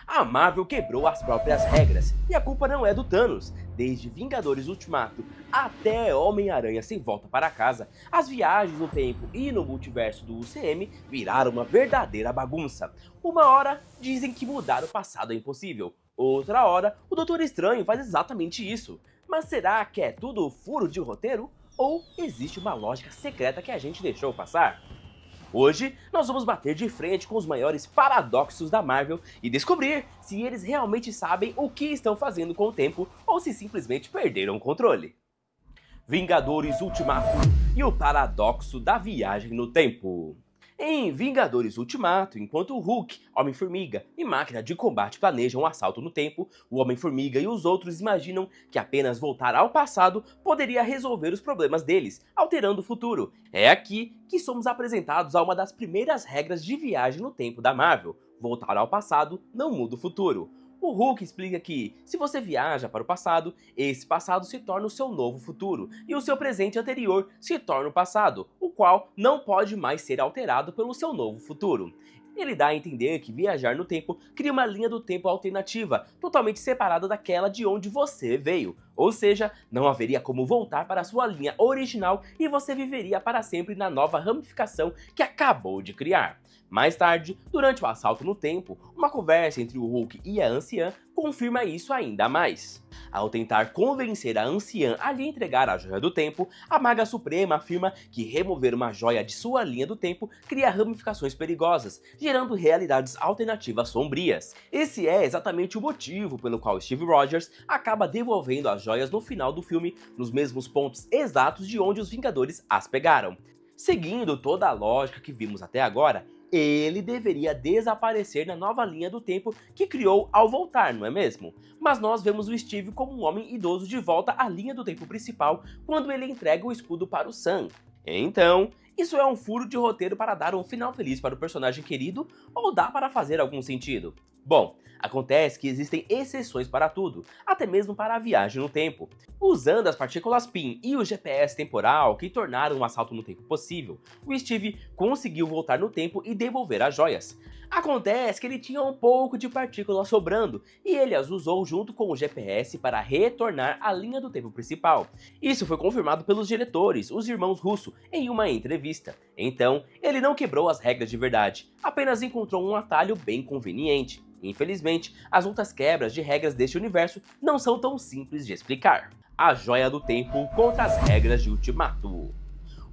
A Marvel quebrou as próprias regras, e a culpa não é do Thanos. Desde Vingadores Ultimato até Homem-Aranha Sem Volta para Casa, as viagens no tempo e no multiverso do UCM viraram uma verdadeira bagunça. Uma hora dizem que mudar o passado é impossível, outra hora o Doutor Estranho faz exatamente isso. Mas será que é tudo furo de roteiro? Ou existe uma lógica secreta que a gente deixou passar? Hoje, nós vamos bater de frente com os maiores paradoxos da Marvel e descobrir se eles realmente sabem o que estão fazendo com o tempo ou se simplesmente perderam o controle. Vingadores Ultimato e o paradoxo da viagem no tempo. Em Vingadores Ultimato, enquanto o Hulk, Homem-Formiga e Máquina de Combate planejam um assalto no tempo, o Homem-Formiga e os outros imaginam que apenas voltar ao passado poderia resolver os problemas deles, alterando o futuro. É aqui que somos apresentados a uma das primeiras regras de viagem no tempo da Marvel: voltar ao passado não muda o futuro. O Hulk explica que, se você viaja para o passado, esse passado se torna o seu novo futuro, e o seu presente anterior se torna o passado, o qual não pode mais ser alterado pelo seu novo futuro. Ele dá a entender que viajar no tempo cria uma linha do tempo alternativa, totalmente separada daquela de onde você veio. Ou seja, não haveria como voltar para a sua linha original e você viveria para sempre na nova ramificação que acabou de criar. Mais tarde, durante o assalto no tempo, uma conversa entre o Hulk e a anciã confirma isso ainda mais. Ao tentar convencer a anciã a lhe entregar a Joia do Tempo, a Maga Suprema afirma que remover uma joia de sua linha do tempo cria ramificações perigosas, gerando realidades alternativas sombrias. Esse é exatamente o motivo pelo qual Steve Rogers acaba devolvendo as joias no final do filme nos mesmos pontos exatos de onde os Vingadores as pegaram. Seguindo toda a lógica que vimos até agora, ele deveria desaparecer na nova linha do tempo que criou ao voltar, não é mesmo? Mas nós vemos o Steve como um homem idoso de volta à linha do tempo principal quando ele entrega o escudo para o Sam. Então, isso é um furo de roteiro para dar um final feliz para o personagem querido ou dá para fazer algum sentido? Bom, acontece que existem exceções para tudo, até mesmo para a viagem no tempo. Usando as partículas PIN e o GPS temporal que tornaram um assalto no tempo possível, o Steve conseguiu voltar no tempo e devolver as joias. Acontece que ele tinha um pouco de partículas sobrando e ele as usou junto com o GPS para retornar à linha do tempo principal. Isso foi confirmado pelos diretores, os irmãos Russo, em uma entrevista. Então, ele não quebrou as regras de verdade, apenas encontrou um atalho bem conveniente. Infelizmente, as outras quebras de regras deste universo não são tão simples de explicar. A Joia do Tempo contra as regras de Ultimato.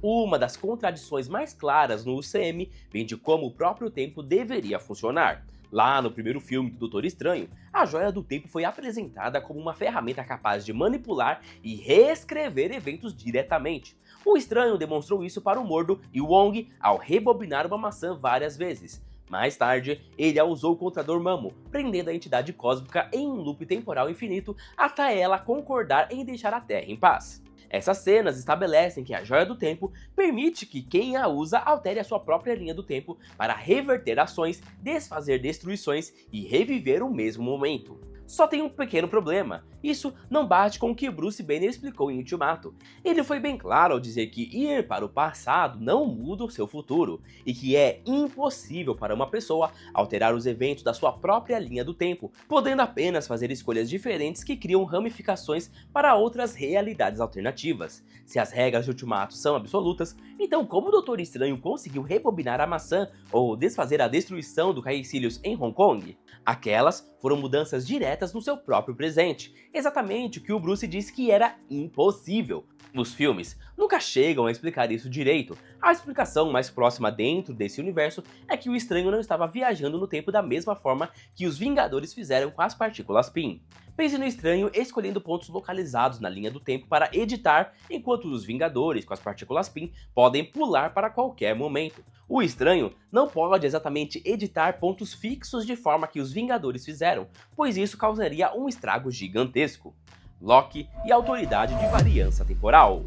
Uma das contradições mais claras no UCM vem de como o próprio tempo deveria funcionar. Lá no primeiro filme do Doutor Estranho, a Joia do Tempo foi apresentada como uma ferramenta capaz de manipular e reescrever eventos diretamente. O Estranho demonstrou isso para o Mordo e o Wong ao rebobinar uma maçã várias vezes. Mais tarde, ele a usou contra Dormammu, prendendo a entidade cósmica em um loop temporal infinito até ela concordar em deixar a Terra em paz. Essas cenas estabelecem que a Joia do Tempo permite que quem a usa altere a sua própria linha do tempo para reverter ações, desfazer destruições e reviver o mesmo momento. Só tem um pequeno problema: isso não bate com o que Bruce Banner explicou em Ultimato. Ele foi bem claro ao dizer que ir para o passado não muda o seu futuro, e que é impossível para uma pessoa alterar os eventos da sua própria linha do tempo, podendo apenas fazer escolhas diferentes que criam ramificações para outras realidades alternativas. Se as regras de Ultimato são absolutas, então como o Doutor Estranho conseguiu rebobinar a maçã ou desfazer a destruição do Caecilius em Hong Kong? Aquelas foram mudanças diretas no seu próprio presente, exatamente o que o Bruce disse que era impossível. Os filmes nunca chegam a explicar isso direito. A explicação mais próxima dentro desse universo é que o Estranho não estava viajando no tempo da mesma forma que os Vingadores fizeram com as partículas PIN. Pense no Estranho escolhendo pontos localizados na linha do tempo para editar, enquanto os Vingadores, com as partículas PIN, podem pular para qualquer momento. O Estranho não pode exatamente editar pontos fixos de forma que os Vingadores fizeram, pois isso causaria um estrago gigantesco. Loki e a Autoridade de Variância Temporal.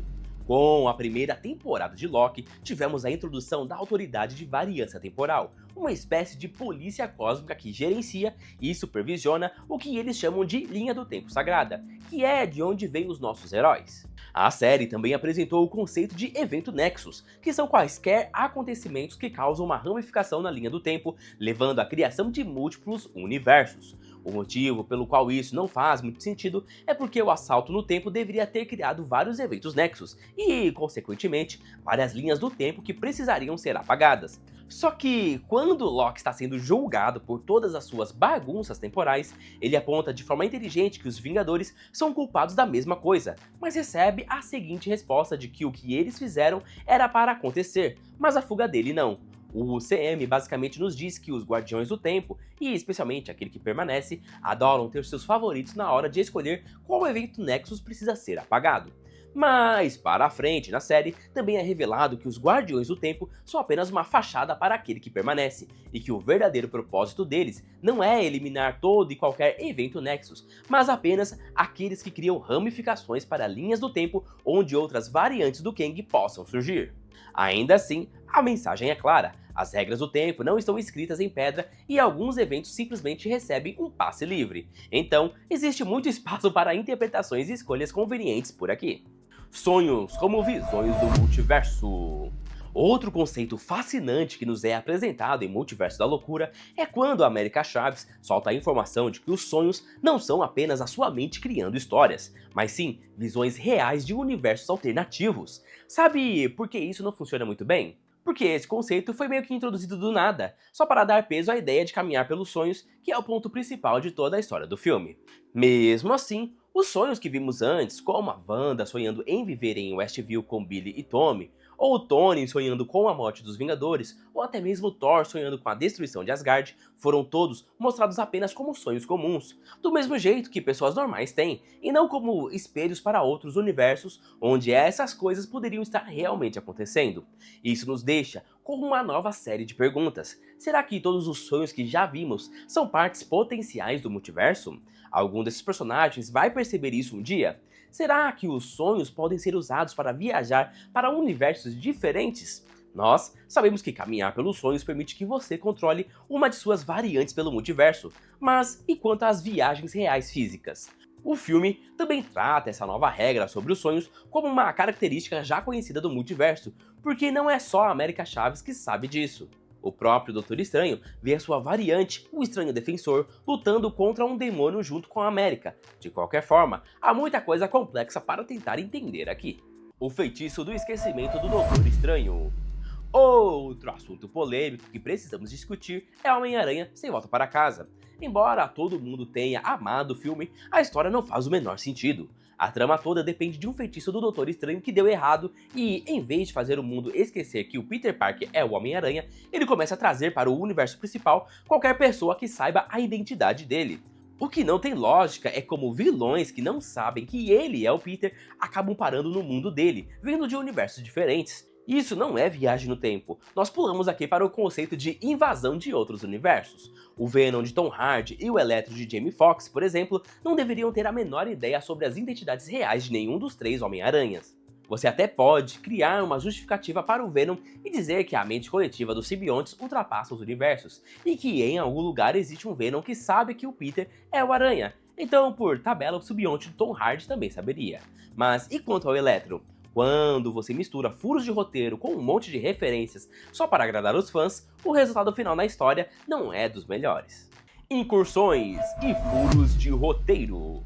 Com a primeira temporada de Loki, tivemos a introdução da Autoridade de Variância Temporal, uma espécie de polícia cósmica que gerencia e supervisiona o que eles chamam de Linha do Tempo Sagrada, que é de onde vêm os nossos heróis. A série também apresentou o conceito de Evento Nexus, que são quaisquer acontecimentos que causam uma ramificação na linha do tempo, levando à criação de múltiplos universos. O motivo pelo qual isso não faz muito sentido é porque o assalto no tempo deveria ter criado vários eventos nexus e, consequentemente, várias linhas do tempo que precisariam ser apagadas. Só que, quando Loki está sendo julgado por todas as suas bagunças temporais, ele aponta de forma inteligente que os Vingadores são culpados da mesma coisa, mas recebe a seguinte resposta de que o que eles fizeram era para acontecer, mas a fuga dele não. O UCM basicamente nos diz que os Guardiões do Tempo, e especialmente aquele que permanece, adoram ter seus favoritos na hora de escolher qual evento Nexus precisa ser apagado. Mas, para a frente, na série, também é revelado que os Guardiões do Tempo são apenas uma fachada para aquele que permanece, e que o verdadeiro propósito deles não é eliminar todo e qualquer evento Nexus, mas apenas aqueles que criam ramificações para linhas do tempo onde outras variantes do Kang possam surgir. Ainda assim, a mensagem é clara. As regras do tempo não estão escritas em pedra e alguns eventos simplesmente recebem um passe livre. Então, existe muito espaço para interpretações e escolhas convenientes por aqui. Sonhos como visões do multiverso. Outro conceito fascinante que nos é apresentado em Multiverso da Loucura é quando a América Chaves solta a informação de que os sonhos não são apenas a sua mente criando histórias, mas sim visões reais de universos alternativos. Sabe por que isso não funciona muito bem? Porque esse conceito foi meio que introduzido do nada, só para dar peso à ideia de caminhar pelos sonhos, que é o ponto principal de toda a história do filme. Mesmo assim, os sonhos que vimos antes, como a Wanda sonhando em viver em Westview com Billy e Tommy, ou Tony sonhando com a morte dos Vingadores, ou até mesmo Thor sonhando com a destruição de Asgard, foram todos mostrados apenas como sonhos comuns, do mesmo jeito que pessoas normais têm, e não como espelhos para outros universos onde essas coisas poderiam estar realmente acontecendo. Isso nos deixa com uma nova série de perguntas. Será que todos os sonhos que já vimos são partes potenciais do multiverso? Algum desses personagens vai perceber isso um dia? Será que os sonhos podem ser usados para viajar para universos diferentes? Nós sabemos que caminhar pelos sonhos permite que você controle uma de suas variantes pelo multiverso, mas e quanto às viagens reais físicas? O filme também trata essa nova regra sobre os sonhos como uma característica já conhecida do multiverso, porque não é só a América Chaves que sabe disso. O próprio Doutor Estranho vê a sua variante, o Estranho Defensor, lutando contra um demônio junto com a América. De qualquer forma, há muita coisa complexa para tentar entender aqui. O feitiço do esquecimento do Doutor Estranho. Outro assunto polêmico que precisamos discutir é Homem-Aranha Sem Volta para Casa. Embora todo mundo tenha amado o filme, a história não faz o menor sentido. A trama toda depende de um feitiço do Doutor Estranho que deu errado e, em vez de fazer o mundo esquecer que o Peter Parker é o Homem-Aranha, ele começa a trazer para o universo principal qualquer pessoa que saiba a identidade dele. O que não tem lógica é como vilões que não sabem que ele é o Peter acabam parando no mundo dele, vindo de universos diferentes. Isso não é viagem no tempo, nós pulamos aqui para o conceito de invasão de outros universos. O Venom de Tom Hardy e o Electro de Jamie Foxx, por exemplo, não deveriam ter a menor ideia sobre as identidades reais de nenhum dos três Homem-Aranhas. Você até pode criar uma justificativa para o Venom e dizer que a mente coletiva dos simbiontes ultrapassa os universos, e que em algum lugar existe um Venom que sabe que o Peter é o Aranha. Então, por tabela, o simbionte de Tom Hardy também saberia. Mas e quanto ao Electro? Quando você mistura furos de roteiro com um monte de referências só para agradar os fãs, o resultado final na história não é dos melhores. Incursões e furos de roteiro.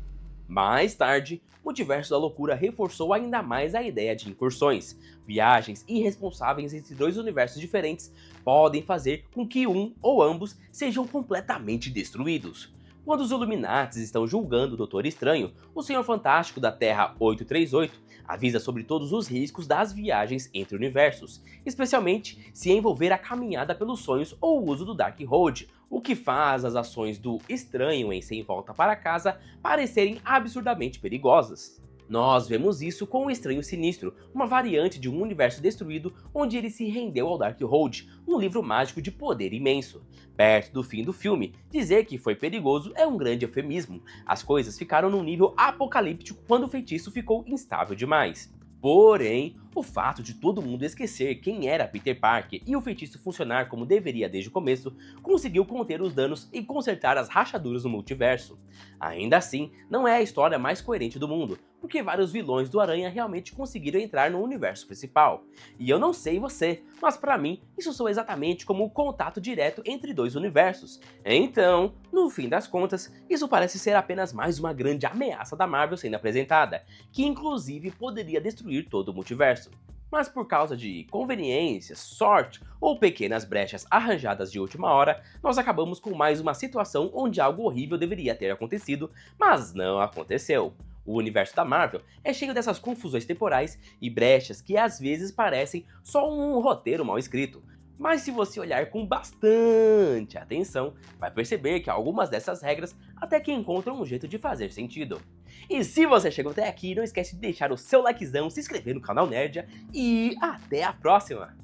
Mais tarde, Multiverso da Loucura reforçou ainda mais a ideia de incursões. Viagens irresponsáveis entre dois universos diferentes podem fazer com que um ou ambos sejam completamente destruídos. Quando os Illuminates estão julgando o Doutor Estranho, o Senhor Fantástico da Terra 838 avisa sobre todos os riscos das viagens entre universos, especialmente se envolver a caminhada pelos sonhos ou o uso do Darkhold, o que faz as ações do Estranho em Sem Volta para Casa parecerem absurdamente perigosas. Nós vemos isso com o Estranho Sinistro, uma variante de um universo destruído onde ele se rendeu ao Darkhold, um livro mágico de poder imenso. Perto do fim do filme, dizer que foi perigoso é um grande eufemismo. As coisas ficaram num nível apocalíptico quando o feitiço ficou instável demais. Porém, o fato de todo mundo esquecer quem era Peter Parker e o feitiço funcionar como deveria desde o começo, conseguiu conter os danos e consertar as rachaduras no multiverso. Ainda assim, não é a história mais coerente do mundo, porque vários vilões do Aranha realmente conseguiram entrar no universo principal. E eu não sei você, mas pra mim, isso soa exatamente como o contato direto entre dois universos. Então, no fim das contas, isso parece ser apenas mais uma grande ameaça da Marvel sendo apresentada, que inclusive poderia destruir todo o multiverso. Mas por causa de conveniência, sorte ou pequenas brechas arranjadas de última hora, nós acabamos com mais uma situação onde algo horrível deveria ter acontecido, mas não aconteceu. O universo da Marvel é cheio dessas confusões temporais e brechas que às vezes parecem só um roteiro mal escrito. Mas se você olhar com bastante atenção, vai perceber que algumas dessas regras até que encontram um jeito de fazer sentido. E se você chegou até aqui, não esquece de deixar o seu likezão, se inscrever no canal Nerdia e até a próxima!